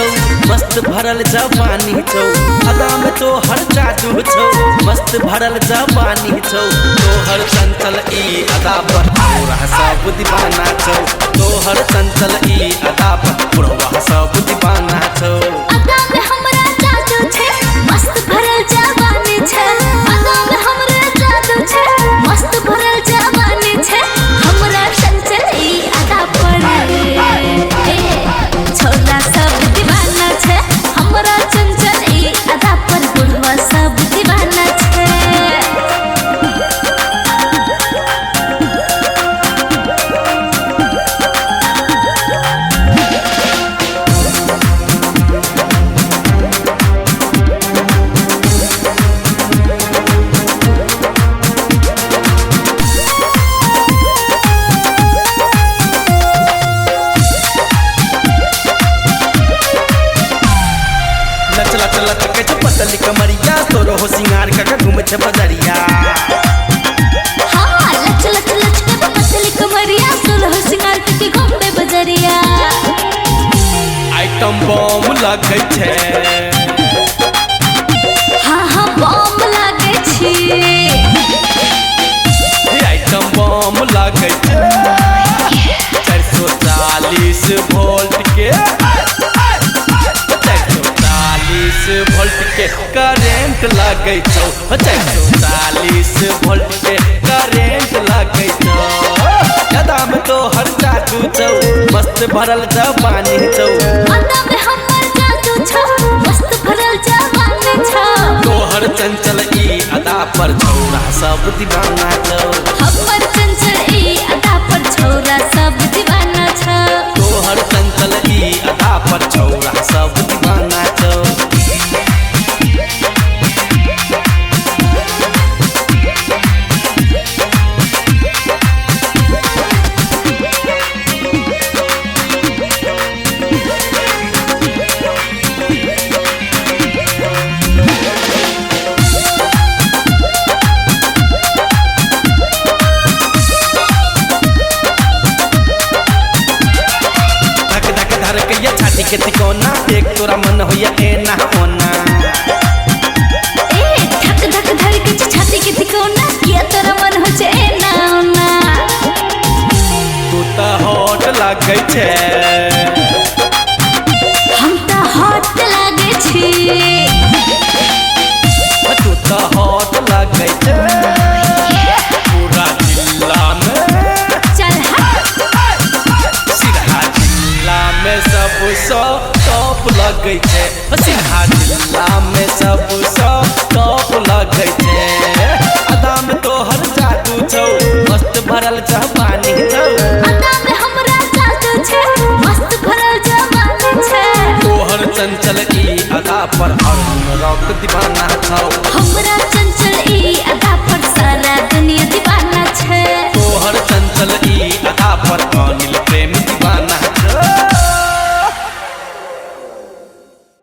छौ, मस्त भरल जवानी छौ, अदा में तो हर जादू छौ, मस्त भरल जवानी छौ, तोहर चंचल ई अदा पर पूरा सब दीवाना छौ, तोहर चंचल ई अदा पर पूरा सब दीवाना छौ। अदा में हमरा जादू छे, मस्त भरल जवानी छे, अदा में हमरा जादू छे, मस्त भरल जवानी छे, हमरा चंचल ई अदा पर छोरा सब दीवाना छे, हमरा चंचल ई अदा पर बुढ़वा सब दीवाना छे। पतली कमरिया तोरो हो सिंगार का घूमे छे बजरिया। हाँ लच लच लच के पतली कमरिया तोरो हो सिंगार के घूमे बजरिया। आइटम बम लगे छे, हाँ हाँ बम लगे छी, आइटम बम लगे छे 440 वोल्ट के, 440 वोल्ट के करेंट लगे छौ, 440 वोल्ट के करेंट लगे छौ। अदा में तो हर जादू छौ, मस्त भरल जवानी छौ, अदा में हमर जादू छौ, मस्त भरल जवानी छौ, तोहर चंचल ई अदा पर छौरा सब दीवाना छौ, हमर चंचल ई अदा पर छोरा सब दीवाना छौ, तोहर चंचल ई अदा पर छौरा सब दीवाना छौ। छाती के तिकोना एक तोरा मन होया एना ओना, ए धक धक धड़ के छाती के तिकोना किया तोरा मन हो छे एना ओना। तू तो हॉट लागे छे, हम तो हॉट लागे छी, तू तो हॉट लागे छे पूरा जिला में, चल हट सिरहा जिला में सबसे टॉप लगे छे, सिरहा जिला में सबसे टॉप लगे छे। अदा में तो हर जादू छौ, मस्त भरल जवानी छौ, अदा में हमरा जादू छे, मस्त भरल जवानी छे, तोहर चंचल ई अदा पर हर रॉक दीवाना छौ, हमरा चंचल ई